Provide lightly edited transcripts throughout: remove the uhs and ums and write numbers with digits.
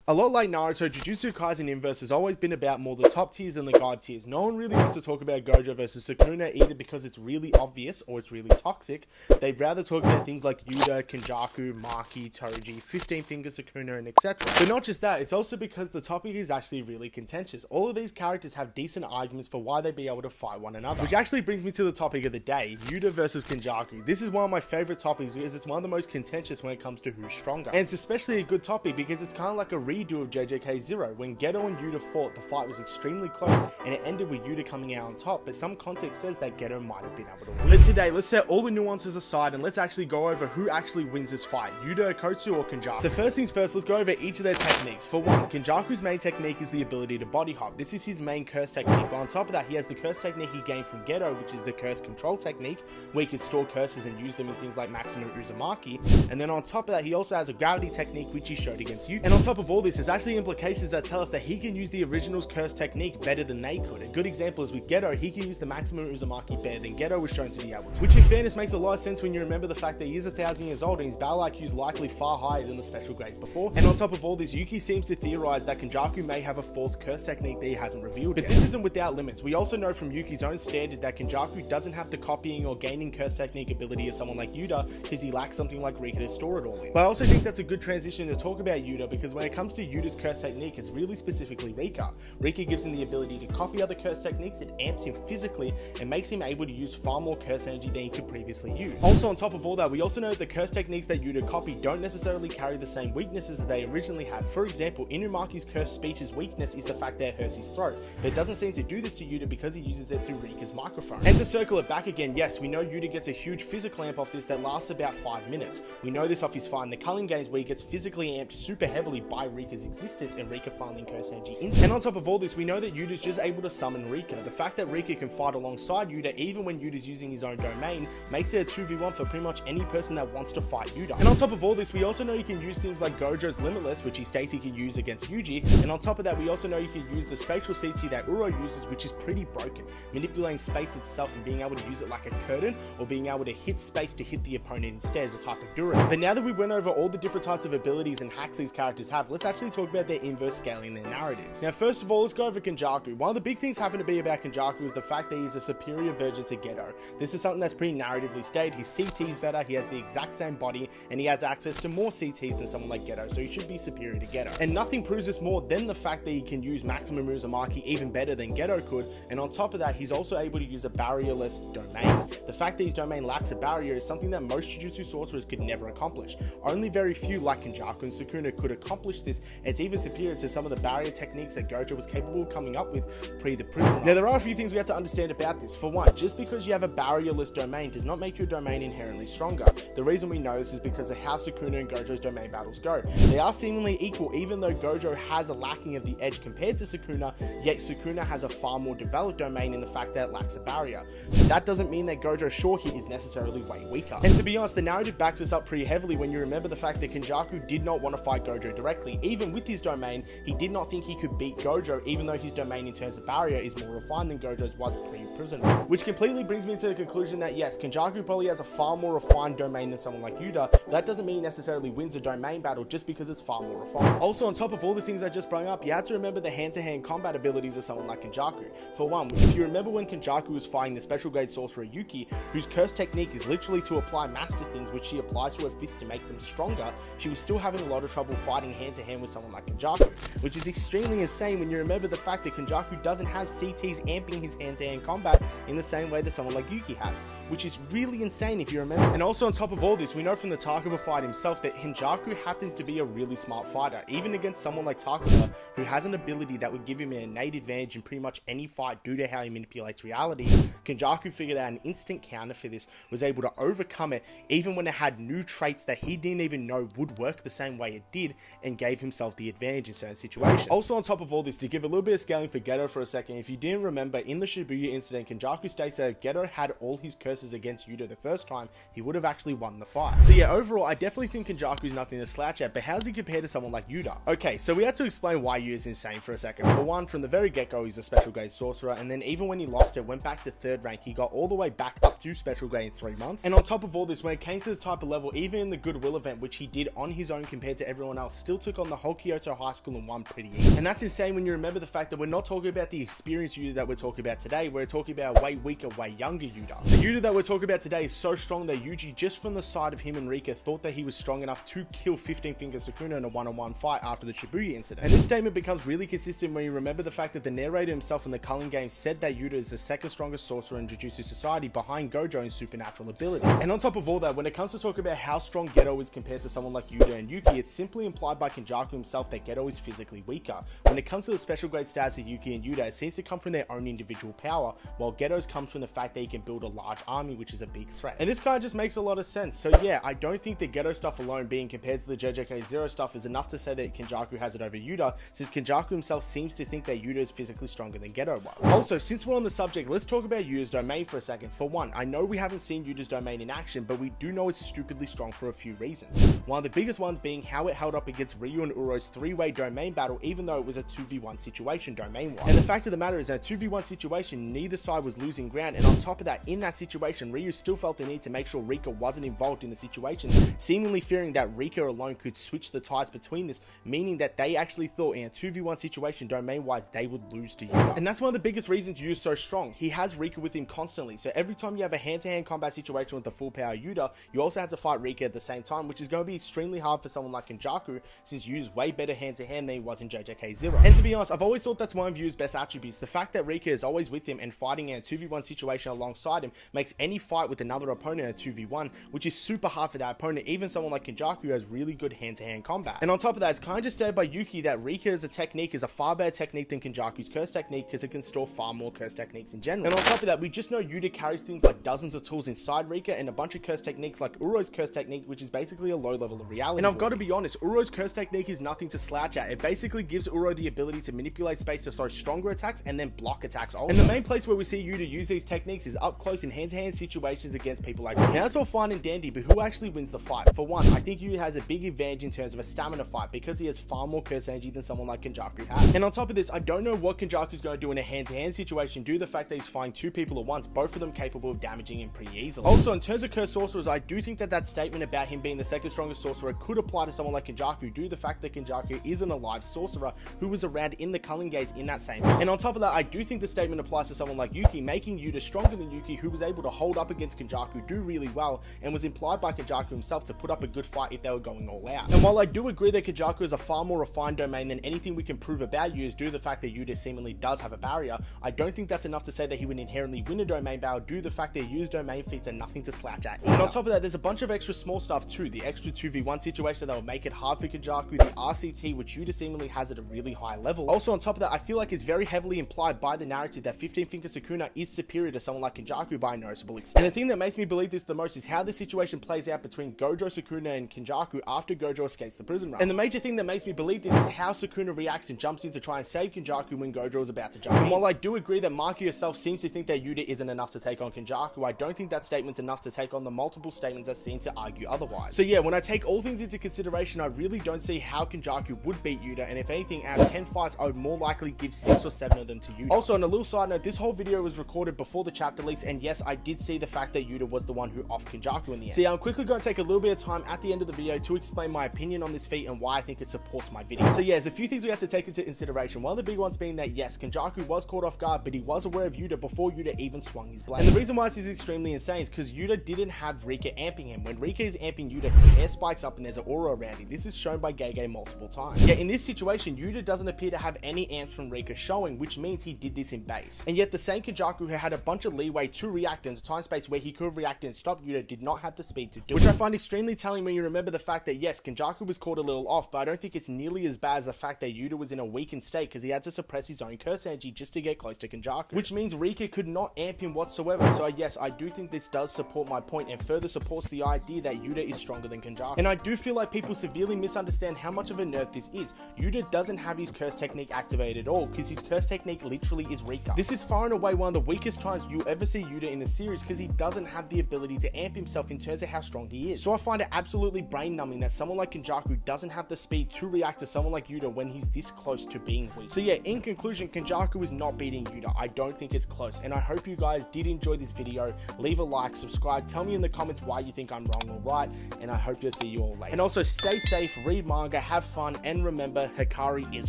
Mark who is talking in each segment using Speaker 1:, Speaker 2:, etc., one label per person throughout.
Speaker 1: A lot like Naruto, Jujutsu Kaisen Inverse has always been about more the top tiers than the god tiers. No one really wants to talk about Gojo versus Sukuna either because it's really obvious or it's really toxic. They'd rather talk about things like Yuta, Kenjaku, Maki, Toji, 15 Finger Sukuna, and etc. But not just that, it's also because the topic is actually really contentious. All of these characters have decent arguments for why they'd be able to fight one another. Which actually brings me to the topic of the day, Yuta versus Kenjaku. This is one of my favorite topics because it's one of the most contentious when it comes to who's stronger. And it's especially a good topic because it's kind of like a redo of JJK Zero. When Geto and Yuta fought, the fight was extremely close and it ended with Yuta coming out on top, but some context says that Geto might have been able to win. But today, let's set all the nuances aside and let's actually go over who actually wins this fight, Yuta, Okkotsu, or Kenjaku. So first things first, let's go over each of their techniques. For one, Kenjaku's main technique is the ability to body hop. This is his main curse technique, but on top of that, he has the curse technique he gained from Geto, which is the curse control technique, where he can store curses and use them in things like maximum Uzumaki. And then on top of that, he also has a gravity technique, which he showed against Yuki. And on top of all this, there's actually implications that tell us that he can use the original's curse technique better than they could. A good example is with Geto, he can use the maximum Uzumaki better than Geto was shown to be able to. Which in fairness makes a lot of sense when you remember the fact that he is 1,000 years old and his battle IQ is likely far higher than the special grades before. And on top of all this, Yuki seems to theorize that Kenjaku may have a fourth curse technique that he hasn't revealed yet. But this isn't without limits. We also know from Yuki's own standard that Kenjaku doesn't have the copying or gaining curse technique ability of someone like Yuta because he lacks something like Rika to store it all in. But I also think that's a good transition to talk about Yuta because when it comes to Yuta's curse technique, it's really specifically Rika. Rika gives him the ability to copy other curse techniques, it amps him physically, and makes him able to use far more curse energy than he could previously use. Also on top of all that, we also know that the curse techniques that Yuta copied don't necessarily carry the same weaknesses that they originally had. For example, Inumaki's curse speech's weakness is the fact that it hurts his throat, but it doesn't seem to do this to Yuta because he uses it through Rika's microphone. And to circle it back again, yes, we know Yuta gets a huge physical amp off this that lasts about 5 minutes. We know this off his fight in the Culling games where he gets physically amped super heavily by Rika's existence and Rika funneling curse energy into. And on top of all this, we know that Yuta's just able to summon Rika. The fact that Rika can fight alongside Yuta even when Yuta's using his own domain makes it a 2v1 for pretty much any person that wants to fight Yuta. And on top of all this, we also know you can use things like Gojo's Limitless, which he states he can use against Yuji, and on top of that, we also know you can use the spatial CT that Uro uses, which is pretty broken, manipulating space itself and being able to use it like a curtain, or being able to hit space to hit the opponent instead as a type of Durin. But now that we went over all the different types of abilities and hacks these characters have, let's actually talk about their inverse scaling their narratives. Now first of all, let's go over Kenjaku. One of the big things happen to be about Kenjaku is the fact that he's a superior version to Geto. This is something that's pretty narratively stated. His CT's better, he has the exact same body, and he has access to more CTs than someone like Geto, so he should be superior to Geto. And nothing proves this more than the fact that he can use maximum Uzumaki even better than Geto could, and on top of that, he's also able to use a barrierless domain. The fact that his domain lacks a barrier is something that most Jujutsu sorcerers could never accomplish. Only very few like Kenjaku and Sukuna could accomplish this, and it's even superior to some of the barrier techniques that Gojo was capable of coming up with pre the prison run. Now there are a few things we have to understand about this. For one, just because you have a barrierless domain does not make your domain inherently stronger. The reason we know this is because of how Sukuna and Gojo's domain battles go. They are seemingly equal even though Gojo has a lacking of the edge compared to Sukuna, yet Sukuna has a far more developed domain in the fact that it lacks a barrier. But that doesn't mean that Gojo's short hit is necessarily way weaker. And to be honest, the narrative backs this up pretty heavily when you remember the fact that Kenjaku did not want to fight Gojo directly. Even with his domain, he did not think he could beat Gojo even though his domain in terms of barrier is more refined than Gojo's was pre-prison. Which completely brings me to the conclusion that yes, Kenjaku probably has a far more refined domain than someone like Yuta, but that doesn't mean he necessarily wins a domain battle just because it's far more refined. Also on top of all the things I just brought up, you have to remember the hand-to-hand combat abilities of someone like Kenjaku. For one, if you remember when Kenjaku was fighting the special grade sorcerer Yuki, whose curse technique is literally to apply master things which she applies to her fists to make them stronger, she was still having a lot of trouble fighting hand-to-hand with someone like Kenjaku, which is extremely insane when you remember the fact that Kenjaku doesn't have CTs amping his hand-to-hand combat in the same way that someone like Yuki has, which is really insane if you remember. And also on top of all this, we know from the Takaba fight himself that Kenjaku happens to be a really smart fighter, even against someone like Takaba, who has an ability that would give him an innate advantage in pretty much any fight due to how he manipulates reality. Kenjaku figured out an instant counter for this, was able to overcome it even when it had new traits that he didn't even know would work the same way it did, and gave himself the advantage in certain situations. Also on top of all this, to give a little bit of scaling for Geto for a second, if you didn't remember, in the Shibuya incident, Kenjaku states that if Geto had all his curses against Yuta the first time, he would have actually won the fight. So yeah, overall, I definitely think Kenjaku is nothing to slouch at, but how's he compared to someone like Yuta? Okay, so we had to explain why Yuta is insane for a second. For one, from the very get-go, he's a special grade sorcerer, and then even when he lost it, went back to 3rd rank, he got all the way back up to special grade in 3 months. And on top of all this, when it came to this type of level, even in the Goodwill event, which he did on his own compared to everyone else, still took on the the whole Kyoto High School in one pretty easy. And that's insane when you remember the fact that we're not talking about the experienced Yuta that we're talking about today. We're talking about way weaker, way younger Yuta. The Yuta that we're talking about today is so strong that Yuji, just from the side of him and Rika, thought that he was strong enough to kill 15-finger Sukuna in a one-on-one fight after the Shibuya incident. And this statement becomes really consistent when you remember the fact that the narrator himself in the Culling game said that Yuta is the second strongest sorcerer in Jujutsu Society behind Gojo in supernatural abilities. And on top of all that, when it comes to talk about how strong Geto is compared to someone like Yuta and Yuki, it's simply implied by Kenjaku himself that Geto is physically weaker. When it comes to the special grade stats of Yuki and Yuta, it seems to come from their own individual power, while Geto's comes from the fact that he can build a large army, which is a big threat. And this kind of just makes a lot of sense. So yeah, I don't think the Geto stuff alone being compared to the JJK Zero stuff is enough to say that Kenjaku has it over Yuta, since Kenjaku himself seems to think that Yuta is physically stronger than Geto was. Also, since we're on the subject, let's talk about Yuta's domain for a second. For one, I know we haven't seen Yuta's domain in action, but we do know it's stupidly strong for a few reasons. One of the biggest ones being how it held up against Ryu and Uro's three-way domain battle, even though it was a 2v1 situation domain-wise. And the fact of the matter is, in a 2v1 situation, neither side was losing ground, and on top of that, in that situation, Ryu still felt the need to make sure Rika wasn't involved in the situation, seemingly fearing that Rika alone could switch the tides between this, meaning that they actually thought in a 2v1 situation domain-wise, they would lose to Yuta. And that's one of the biggest reasons Yu's so strong. He has Rika with him constantly, so every time you have a hand-to-hand combat situation with the full power Yuta, you also have to fight Rika at the same time, which is going to be extremely hard for someone like Kenjaku, since Yu's way better hand-to-hand than he was in JJK Zero. And to be honest, I've always thought that's one of Yu's best attributes. The fact that Rika is always with him and fighting in a 2v1 situation alongside him makes any fight with another opponent in a 2v1, which is super hard for that opponent, even someone like Kenjaku who has really good hand-to-hand combat. And on top of that, it's kind of just stated by Yuki that Rika as a technique is a far better technique than Kenjaku's curse technique, because it can store far more curse techniques in general. And on top of that, we just know Yuta carries things like dozens of tools inside Rika and a bunch of curse techniques like Uro's curse technique, which is basically a low level of reality. And I've got to be honest, Uro's curse technique is nothing to slouch at. It basically gives Uro the ability to manipulate space to throw stronger attacks and then block attacks also. And the main place where we see Yuta use these techniques is up close in hand-to-hand situations against people like Rika. Now that's all fine and dandy, but who actually wins the fight? For one, I think Yuta has a big advantage in terms of a stamina fight because he has far more curse energy than someone like Kenjaku has. And on top of this, I don't know what Kenjaku's going to do in a hand-to-hand situation due to the fact that he's fighting two people at once, both of them capable of damaging him pretty easily. Also, in terms of curse sorcerers, I do think that that statement about him being the second strongest sorcerer could apply to someone like Kenjaku due to the fact that Kenjaku is an alive sorcerer who was around in the Culling Gates in that same time. And on top of that, I do think the statement applies to someone like Yuki, making Yuta stronger than Yuki, who was able to hold up against Kenjaku, do really well, and was implied by Kenjaku himself to put up a good fight if they were going all out. And while I do agree that Kenjaku is a far more refined domain than anything we can prove about Yuta due to the fact that Yuta seemingly does have a barrier, I don't think that's enough to say that he would inherently win a domain battle due to the fact that Yu's domain feats are nothing to slouch at. And on top of that, there's a bunch of extra small stuff too. The extra 2v1 situation that will make it hard for Kenjaku, the RCT, which Yuta seemingly has at a really high level. Also on top of that, I feel like it's very heavily implied by the narrative that 15-finger Sukuna is superior to someone like Kenjaku by a noticeable extent. And the thing that makes me believe this the most is how this situation plays out between Gojo, Sukuna, and Kenjaku after Gojo escapes the prison run. And the major thing that makes me believe this is how Sukuna reacts and jumps in to try and save Kenjaku when Gojo is about to jump in. And while I do agree that Maki herself seems to think that Yuta isn't enough to take on Kenjaku, I don't think that statement's enough to take on the multiple statements that seem to argue otherwise. So yeah, when I take all things into consideration, I really don't see how Kenjaku would beat Yuta, and if anything, out of 10 fights, I would more likely give 6 or 7 of them to Yuta. Also, on a little side note, this whole video was recorded before the chapter leaks, and yes, I did see the fact that Yuta was the one who offed Kenjaku in the end. So yeah, I'm quickly going to take a little bit of time at the end of the video to explain my opinion on this feat and why I think it supports my video. So yeah, there's a few things we have to take into consideration. One of the big ones being that yes, Kenjaku was caught off guard, but he was aware of Yuta before Yuta even swung his blade. And the reason why this is extremely insane is because Yuta didn't have Rika amping him. When Rika is amping Yuta, his hair spikes up and there's an aura around him. This is shown by Gege multiple times. Yet in this situation, Yuta doesn't appear to have any amps from Rika showing, which means he did this in base. And yet the same Kenjaku who had a bunch of leeway to react in a time space where he could react and stop Yuta did not have the speed to do it. Which I find extremely telling when you remember the fact that yes, Kenjaku was caught a little off, but I don't think it's nearly as bad as the fact that Yuta was in a weakened state because he had to suppress his own curse energy just to get close to Kenjaku. Which means Rika could not amp him whatsoever. So yes, I do think this does support my point and further supports the idea that Yuta is stronger than Kenjaku. And I do feel like people severely misunderstand how much of a nerf this is. Yuta doesn't have his curse technique activated at all because his curse technique literally is Rika. This is far and away one of the weakest times you'll ever see Yuta in the series because he doesn't have the ability to amp himself in terms of how strong he is. So I find it absolutely brain numbing that someone like Kenjaku doesn't have the speed to react to someone like Yuta when he's this close to being weak. So yeah, in conclusion, Kenjaku is not beating Yuta. I don't think it's close, and I hope you guys did enjoy this video. Leave a like, subscribe, tell me in the comments why you think I'm wrong or right, and I hope to see you all later. And also stay safe, read manga, have fun, and remember, Hikari is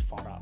Speaker 1: fodder.